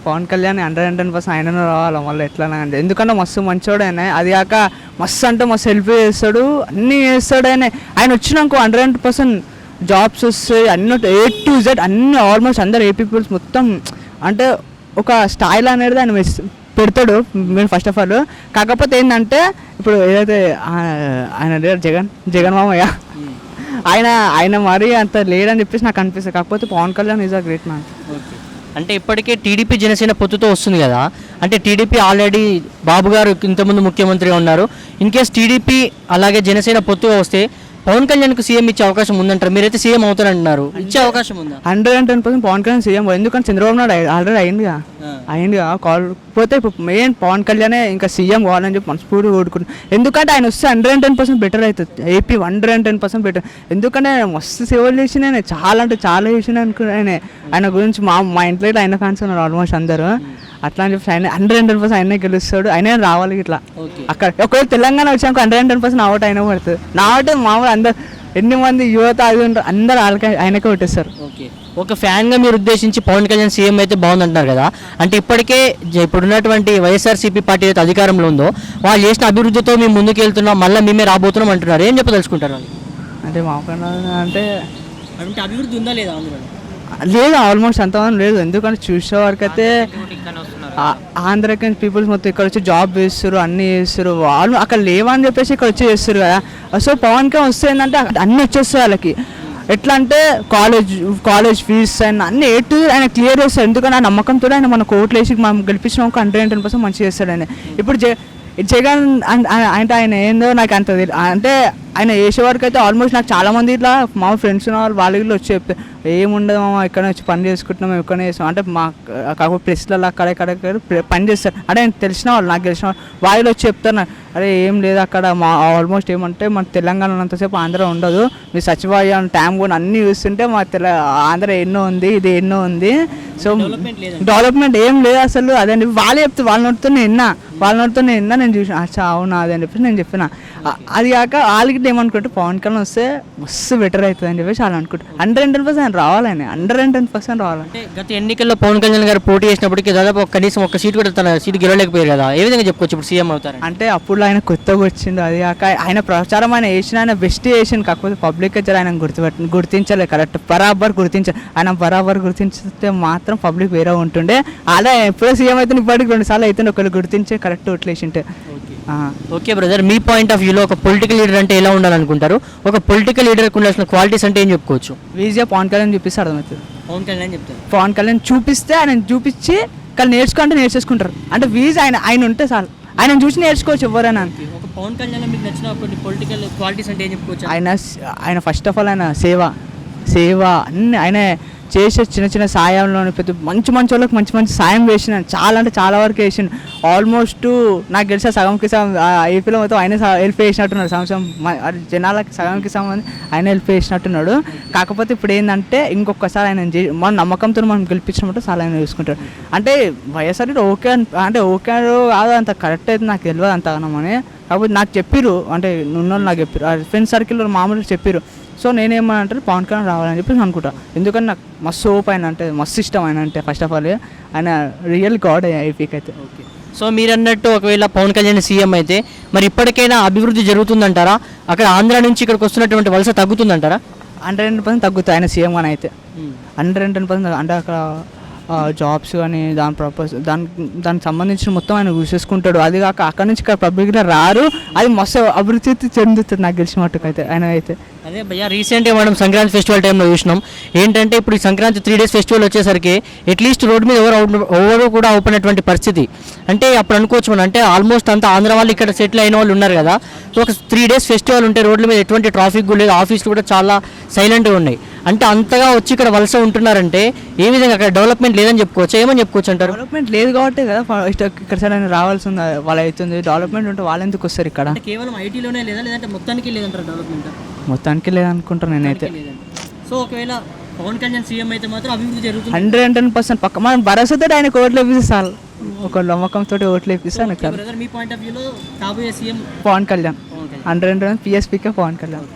పవన్ కళ్యాణ్ 110% ఆయనను రావాలి మళ్ళీ ఎట్లా అంటే, ఎందుకంటే మస్తు మంచోడు ఆయన. అది కాక మస్తు అంటే మస్తు హెల్ప్ చేస్తాడు, అన్నీ చేస్తాడు ఆయన. ఆయన వచ్చినాక 100% జాబ్స్ వస్తాయి, అన్నీ A to Z అన్నీ ఆల్మోస్ట్ అందరు ఏ పీపుల్స్ మొత్తం అంటే ఒక స్టైల్ అనేది ఆయన పెడతాడు మీరు ఫస్ట్ ఆఫ్ ఆల్. కాకపోతే ఏంటంటే ఇప్పుడు ఏదైతే ఆయన జగన్ మామయ్య ఆయన మరీ అంత లేడని చెప్పేసి నాకు అనిపిస్తుంది. కాకపోతే Pawan Kalyan is a great man. అంటే ఇప్పటికే టీడీపీ జనసేన పొత్తుతో వస్తుంది కదా, అంటే టీడీపీ ఆల్రెడీ బాబు గారు ఇంతకుముందు ముఖ్యమంత్రిగా ఉన్నారు. ఇన్ కేస్ టీడీపీ అలాగే జనసేన పొత్తుగా వస్తే పవన్ కళ్యాణ్కు సీఎం ఇచ్చే అవకాశం ఉందంటారు. మీరైతే సీఎం అవుతారంటున్నారు, ఇచ్చే అవకాశం ఉందా? 110% పవన్ కళ్యాణ్ సీఎం. ఎందుకంటే చంద్రబాబు నాయుడు ఆల్రెడీ అయిందిగా కాకపోతే ఇప్పుడు మెయిన్ పవన్ కళ్యాణే ఇంకా సీఎం కావాలని చెప్పి మనస్ఫూర్తి కోరుకుంటున్నాను. ఎందుకంటే ఆయన వస్తే 110% బెటర్ అవుతుంది. AP 110% better. ఎందుకంటే ఆయన మస్తు సేవలు చేసిన, ఆయన చాలా అంటే చాలా చేసిన అనుకున్నాను. ఆయన గురించి మా ఇంట్లో ఆయన ఫ్యాన్స్ ఉన్నారు ఆల్మోస్ట్ అందరూ. అట్లా అని చెప్పి ఆయన 110% ఆయనే గెలుస్తాడు, ఆయనే రావాలి. ఇట్లా అక్కడ ఒకవేళ తెలంగాణ వచ్చాక 110% అవుట్ అయినా పడుతుంది. నా అవుట్ మామూలు అందరు ఎన్ని మంది యువత అది ఉంటారు అందరు ఆయనకే కొట్టేస్తారు. ఓకే, ఒక ఫ్యాన్గా మీరు ఉద్దేశించి పవన్ కళ్యాణ్ సీఎం అయితే బాగుంది అంటున్నారు కదా, అంటే ఇప్పటికే ఇప్పుడున్నటువంటి వైఎస్ఆర్సీపీ పార్టీ అయితే అధికారంలో ఉందో వాళ్ళు చేసిన అభివృద్ధితో మేము ముందుకు వెళ్తున్నాం, మళ్ళీ మేమే రాబోతున్నాం అంటున్నారు. ఏం చెప్పదలుచుకుంటారు? అంటే మాకన్నా అంటే అభివృద్ధి ఉందా లేదా? లేదు, ఆల్మోస్ట్ అంతమంది లేదు. ఎందుకంటే చూసే వరకు అయితే ఆంధ్రకేన్ పీపుల్స్ మొత్తం ఇక్కడ వచ్చి జాబ్ చేస్తారు, అన్నీ చేస్తారు. వాళ్ళు అక్కడ లేవని చెప్పేసి ఇక్కడ వచ్చి చేస్తారు కదా. సో పవన్ కళ్యాణ్ వస్తే ఏంటంటే అన్నీ వచ్చేస్తాయి వాళ్ళకి. ఎట్లా అంటే కాలేజ్ ఫీజ్ అండ్ అన్ని ఆయన క్లియర్ చేస్తాడు. ఎందుకంటే ఆ నమ్మకంతో ఆయన మన కోట్లు వేసి మనం గెలిపించిన ఒక 110% మంచిగా చేస్తాడు ఆయన. ఇప్పుడు జగన్ అంటే ఆయన ఏందో నాకు అంత అంటే ఆయన చేసే వరకు అయితే ఆల్మోస్ట్ నాకు చాలామంది ఇట్లా మా ఫ్రెండ్స్ ఉన్న వాళ్ళు వచ్చి చెప్తే ఏముండదు మామ ఇక్కడ వచ్చి పని చేసుకుంటున్నాం, ఎక్కడనే చేస్తాం అంటే మా కాకపోతే ప్లేస్లలో అక్కడ పని చేస్తారు. అంటే ఆయన తెలిసిన వాళ్ళు, నాకు తెలిసిన వాళ్ళు వచ్చి చెప్తారు, అరే ఏం లేదు అక్కడ మా ఆల్మోస్ట్ ఏమంటే మన తెలంగాణ అంతసేపు ఆంధ్ర ఉండదు, మీ సచివాలయం ట్యామ్ కూడా అన్నీ చూస్తుంటే మా ఆంధ్ర ఎన్నో ఉంది, ఇది ఎన్నో ఉంది. సో డెవలప్మెంట్ ఏం లేదు అసలు. అదే వాళ్ళే చెప్తే వాళ్ళ నోటితో నేను నేను చూసిన అచ్చా అవునా అదే అని చెప్పేసి నేను చెప్పిన. అది కాక వాళ్ళకి ఏమనుకుంటే పవన్ కళ్యాణ్ వస్తే మస్తు బెటర్ అవుతుంది అని చెప్పేసి వాళ్ళు అనుకుంటారు. 110% రావాలని 110% రావాలంటే గత ఎన్నికల్లో పవన్ కళ్యాణ్ గారు పోటీ చేసినప్పటికీ దాదాపు కనీసం ఒక సీట్ కూడా తన సీట్ గెలవలేకపోయారు కదా, ఏ విధంగా చెప్పుకోవచ్చు ఇప్పుడు సీఎం అవుతారు అంటే? అప్పుడు ఆయన కొత్తగా వచ్చింది, అది కాక ఆయన ప్రచారం ఆయన వేసిన ఆయన బెస్ట్ చేసింది. కాకపోతే పబ్లిక్ వచ్చారు ఆయన గుర్తించలేదు కరెక్ట్, బరాబర్ గుర్తించారు. ఆయన బరాబర్ గుర్తించితే మాత్రం పబ్లిక్ వేరే ఉంటుండే. అలా ఎప్పుడో సీఎం అయితే ఇప్పటికి 2 సార్లు అయితే ఒకళ్ళు గుర్తించే కరెక్ట్ ఓట్లేసింటే. ఓకే బ్రదర్, మీ పాయింట్ ఆఫ్ వ్యూలో ఒక పొలిటికల్ లీడర్ అంటే ఎలా ఉండాలనుకుంటారు? ఒక పొలిటికల్ లీడర్కి ఉండాల్సిన క్వాలిటీస్ అంటే ఏం చెప్పుకోవచ్చు? ఈజీగా పవన్ కళ్యాణ్ చూపిస్తే అర్థమవుతుంది. పవన్ కళ్యాణ్ చూపిస్తే ఆయన చూపించి కానీ నేర్చుకుంటే నేర్చేసుకుంటారు. అంటే వీజ్ ఆయన ఉంటే చాలు, ఆయన చూసి నేర్చుకోవచ్చు ఎవరైనా. ఒక పవన్ కళ్యాణ్ మీకు నచ్చిన కొన్ని పొలిటికల్ క్వాలిటీస్ అంటే ఏం చెప్పుకోవచ్చు? ఆయన ఫస్ట్ ఆఫ్ ఆల్ ఆయన సేవ అన్ని ఆయన చేసే చిన్న సాయంలో పెద్ద మంచి వాళ్ళకి మంచి సాయం చేసిన, చాలా అంటే చాలా వరకు వేసిండు. ఆల్మోస్ట్ నాకు తెలిసిన సగంకి సగం ఏపీలో మొత్తం ఆయన హెల్ప్ చేసినట్టున్నాడు. జనాలకి సగంకి సగం ఆయన హెల్ప్ చేసినట్టున్నాడు. కాకపోతే ఇప్పుడు ఏంటంటే ఇంకొకసారి ఆయన మన నమ్మకంతో మనం గెలిపించినప్పుడు చాలా ఆయన చూసుకుంటాడు. అంటే వైఎస్ఆర్ ఓకే అంటే ఓకే కాదు అంత కరెక్ట్ అయితే నాకు తెలియదు అంతగానమని. కాకపోతే నాకు చెప్పిర్రు, అంటే ఉన్నోళ్ళు నాకు చెప్పారు, ఫ్రెండ్స్ సర్కిల్లో మామూలుగా చెప్పారు. సో నేనేమనంటే పవన్ కళ్యాణ్ రావాలని చెప్పేసి అనుకుంటా. ఎందుకంటే నాకు మస్తు హోప్ ఆయన అంటే మస్తు ఇష్టం ఆయన అంటే. ఫస్ట్ ఆఫ్ ఆల్ ఆయన రియల్ గాడ్ ఐపీకి అయితే. ఓకే, సో మీరు అన్నట్టు ఒకవేళ పవన్ కళ్యాణ్ సీఎం అయితే మరి ఇప్పటికైనా అభివృద్ధి జరుగుతుందంటారా? అక్కడ ఆంధ్ర నుంచి ఇక్కడికి వస్తున్నటువంటి వలస తగ్గుతుందంటారా? 110% తగ్గుతుంది ఆయన సీఎం కానీ అయితే. 110% అంటే అక్కడ జాబ్స్ కానీ దాని పర్పస్ దానికి సంబంధించిన మొత్తం ఆయన చూసేసుకుంటాడు. అది కాక అక్కడ నుంచి ఇక్కడ పబ్లిక్గా రారు, అది మస్తు అభివృద్ధి చెందుతుంది నాకు తెలిసిన మట్టుకు అయితే ఆయన అయితే. అదే భయ్యా, రీసెంట్గా మనం సంక్రాంతి ఫెస్టివల్ టైంలో చూసినాం ఏంటంటే ఇప్పుడు ఈ సంక్రాంతి 3 days ఫెస్టివల్ వచ్చేసరికి అట్లీస్ట్ రోడ్ మీద ఎవరు కూడా అవుతున్నటువంటి పరిస్థితి. అంటే అప్పుడు అనుకోవచ్చు మనం, అంటే ఆల్మోస్ట్ అంతా ఆంధ్ర వాళ్ళు ఇక్కడ సెటిల్ అయిన వాళ్ళు ఉన్నారు కదా. సో ఒక 3 days ఫెస్టివల్ ఉంటే రోడ్ల మీద ఎటువంటి ట్రాఫిక్ కూడా లేదు, ఆఫీసులు కూడా చాలా సైలెంట్గా ఉన్నాయి. అంటే అంతగా వచ్చి ఇక్కడ వలస ఉంటున్నారంటే ఏ విధంగా అక్కడ డెవలప్మెంట్ లేదని చెప్పుకోవచ్చు, ఏమని చెప్పుకోవచ్చు అంటారు? డెవలప్మెంట్ లేదు కాబట్టి కదా ఇక్కడ సైడ్ ఆయన రావాల్సింది వాళ్ళు అవుతుంది. డెవలప్మెంట్ ఉంటే వాళ్ళు ఎందుకు వస్తారు ఇక్కడ? కేవలం ఐటీలోనే లేదా, లేదంటే మొత్తానికి లేదంటారు డెవలప్మెంట్? మొత్తానికి లేదనుకుంటాను నేనైతే. సో ఒకవేళ పవన్ కళ్యాణ్ సీఎం అయితే మాత్రం అభివృద్ధి జరుగుతుంది 110% పక్క. మనం భరోసాతో ఆయన ఓట్లు వేపిస్తే చాలు, ఒక నమ్మకంతో ఓట్లు వేపిస్తాను. మీ పాయింట్ ఆఫ్ వ్యూలో కాబోయే సీఎం పవన్ కళ్యాణ్ 110% PSPకే పవన్ కళ్యాణ్.